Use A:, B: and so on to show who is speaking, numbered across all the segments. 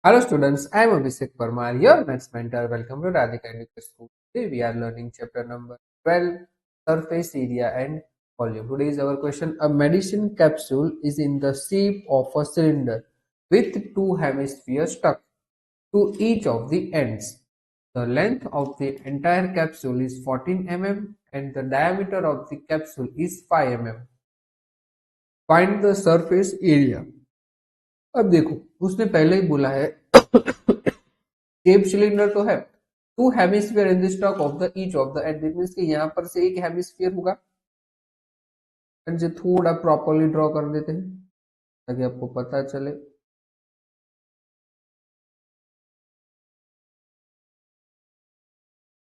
A: Hello students, I am Abhishek Parmar, your maths mentor. Welcome to Radhika Education School. Today we are learning chapter number 12, surface area and volume. Today is our question. A medicine capsule is in the shape of a cylinder with two hemispheres stuck to each of the ends. The length of the entire capsule is 14 mm and the diameter of the capsule is 5 mm. Find the surface area. अब देखो उसने पहले ही बोला है shape cylinder तो है, two hemisphere in the stock of the each of the end that means कि यहां पर से एक हेमिस्फीयर होगा। थोड़ा प्रॉपर्ली ड्रॉ कर देते हैं ताकि आपको पता चले।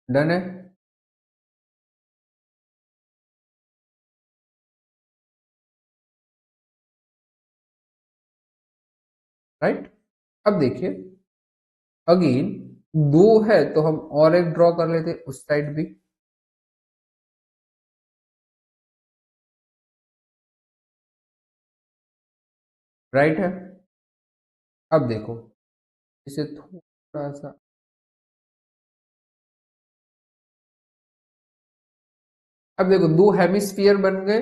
A: डन है। राइट। अब देखिए अगेन दो है तो हम और एक ड्रॉ कर लेते उस साइड भी। राइट है। अब देखो इसे थोड़ा सा अब देखो दो हेमिस्फीयर बन गए।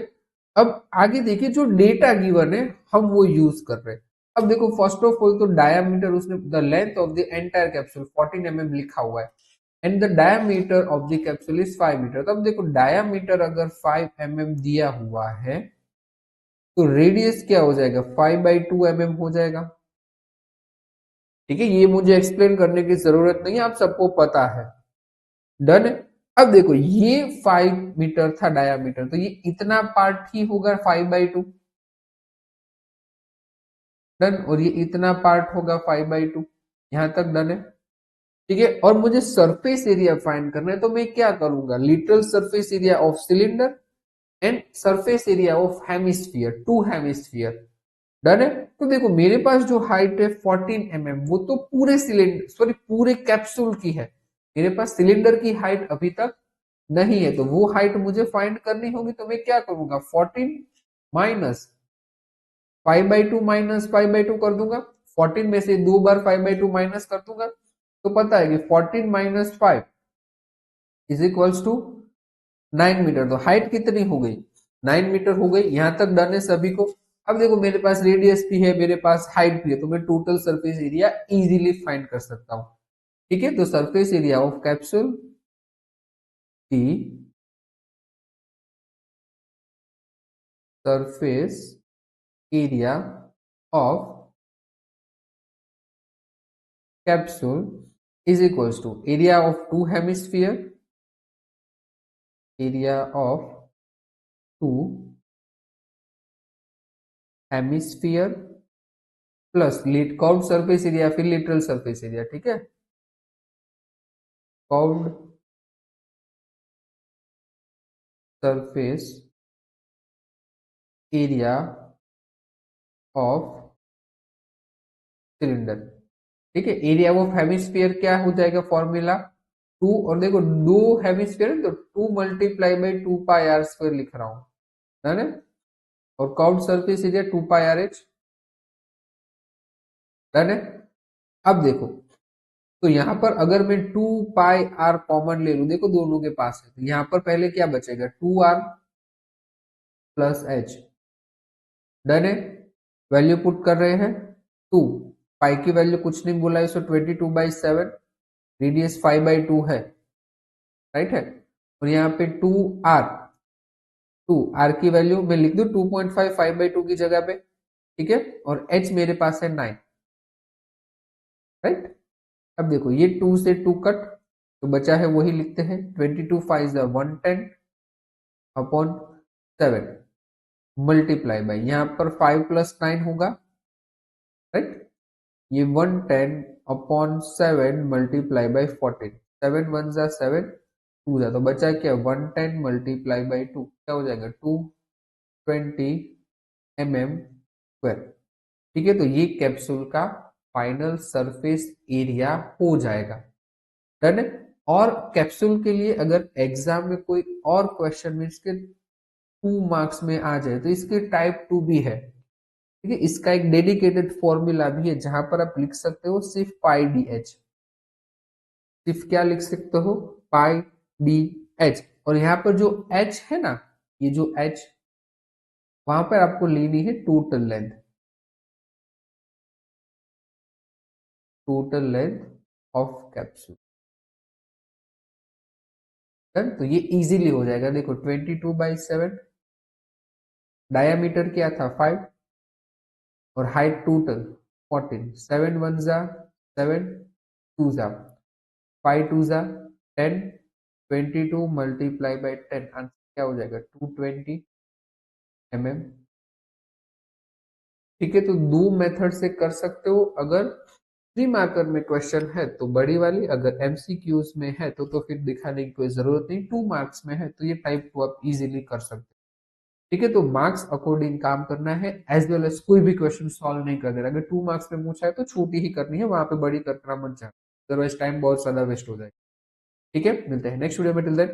A: अब आगे देखिए जो डेटा गिवन है हम वो यूज कर रहे हैं। अब देखो फर्स्ट ऑफ ऑल तो डायमीटर उसने the length of the entire capsule 14 mm लिखा हुआ है and the diameter of the capsule is 5 metre. तो अब देखो डायमीटर अगर 5 mm दिया हुआ है तो रेडियस क्या हो जाएगा 5/2 mm हो जाएगा। ठीक है, ये मुझे एक्सप्लेन करने की जरूरत नहीं है, आप सबको पता है। डन। अब देखो ये 5 मीटर था डायामीटर तो ये इतना पार्ट ही होगा 5/2। डन। और ये इतना पार्ट होगा 5/2। यहां तक डन है। ठीक है, और मुझे सरफेस एरिया फाइंड करना है तो मैं क्या करूंगा literal surface area of cylinder and surface area of hemisphere, two hemisphere. Done है। तो देखो मेरे पास जो हाइट है 14 mm वो तो पूरे सिलेंडर सॉरी पूरे कैप्सूल की है। मेरे पास सिलेंडर की हाइट अभी तक नहीं है तो वो हाइट मुझे फाइंड करनी होगी। तो मैं क्या करूंगा 14 माइनस 5/2 माइनस 5/2 कर दूंगा। 14 में से दो बार 5/2 माइनस कर दूंगा तो पता है कि 14 minus 5 is equals to 9 metre. तो हाइट कितनी हो गई 9 मीटर हो गई। यहां तक डन है सभी को। अब देखो मेरे पास रेडियस भी है, मेरे पास हाइट भी है, तो मैं total surface area easily find कर सकता हूं। ठीक है, तो सरफेस एरिया ऑफ कैप्सूल की surface area of capsule is equals to area of two hemisphere, area of two hemisphere plus lead curved surface area फिर लिटरल सरफेस एरिया। ठीक है, curved surface area of cylinder. ठीक है, area of hemisphere क्या हो जाएगा formula to, और देखो दो हेमिस्फीयर तो 2 × 2 पाई r² लिख रहा हूं। है ना। और curved surface area 2 π r h। Done है। अब देखो तो यहां पर अगर मैं 2 π r कॉमन ले लूं, देखो दोनों के पास है तो यहां पर पहले क्या बचेगा 2r प्लस एच। डन है। वैल्यू पुट कर रहे हैं 2, पाई की वैल्यू कुछ नहीं बोला है, 22/7, रेडियस 5/2 है। राइट है। और यहाँ पे 2r की वैल्यू मैं लिख दूं 2.5 5/2 की जगह पे। ठीक है, और h मेरे पास है 9। राइट। अब देखो ये 2 से 2 कट तो बचा है वही लिखते हैं 22 5 110 अपॉन 7 मल्टीप्लाई बाई यहाँ पर 5 + 9 होगा। राइट। ये 110 अपॉन 7 मल्टीप्लाई बाई 14, 7 1 जा 7 2 जा तो बचा क्या 110 मल्टीप्लाई बाई 2 क्या हो जाएगा 220 mm²। ठीक है, तो ये कैप्सूल का फाइनल सरफेस एरिया हो जाएगा। डन है। और कैप्सूल के लिए अगर एग्जाम में कोई और क्वेश्चन मीन्स के 2 मार्क्स में आ जाए तो इसके टाइप 2 भी है। ठीक है, इसका एक डेडिकेटेड फॉर्मूला भी है जहां पर आप लिख सकते हो सिर्फ पाई डी एच, सिर्फ क्या लिख सकते हो, पाई डी एच। और यहाँ पर जो एच है ना, ये जो एच, वहां पर आपको लेनी है total length, total length of capsule. तो ये इजीली हो जाएगा। देखो 22/7, डायामीटर क्या था 5, और हाइट टोटल 14, 7 1 जा 7, 2 जा 5 2 जा 10, 22 मल्टीप्लाई बाई 10, आंसर क्या हो जाएगा 220 mm। ठीक है, तो दो मेथड से कर सकते हो। अगर 3 मार्कर में क्वेश्चन है तो बड़ी वाली, अगर एमसीक्यूज में है तो फिर दिखाने की कोई जरूरत नहीं, 2 मार्क्स में है तो ये टाइप 2 आप इजीली कर सकते हो। ठीक है, तो मार्क्स अकॉर्डिंग काम करना है, एज वेल एज कोई भी क्वेश्चन सॉल्व नहीं कर देना। अगर 2 मार्क्स में पूछा है तो छोटी ही करनी है, वहां पे बड़ी करना मत जाना, अदरवाइज टाइम बहुत ज्यादा वेस्ट हो जाएगा। ठीक है, मिलते हैं नेक्स्ट वीडियो में, टिल देन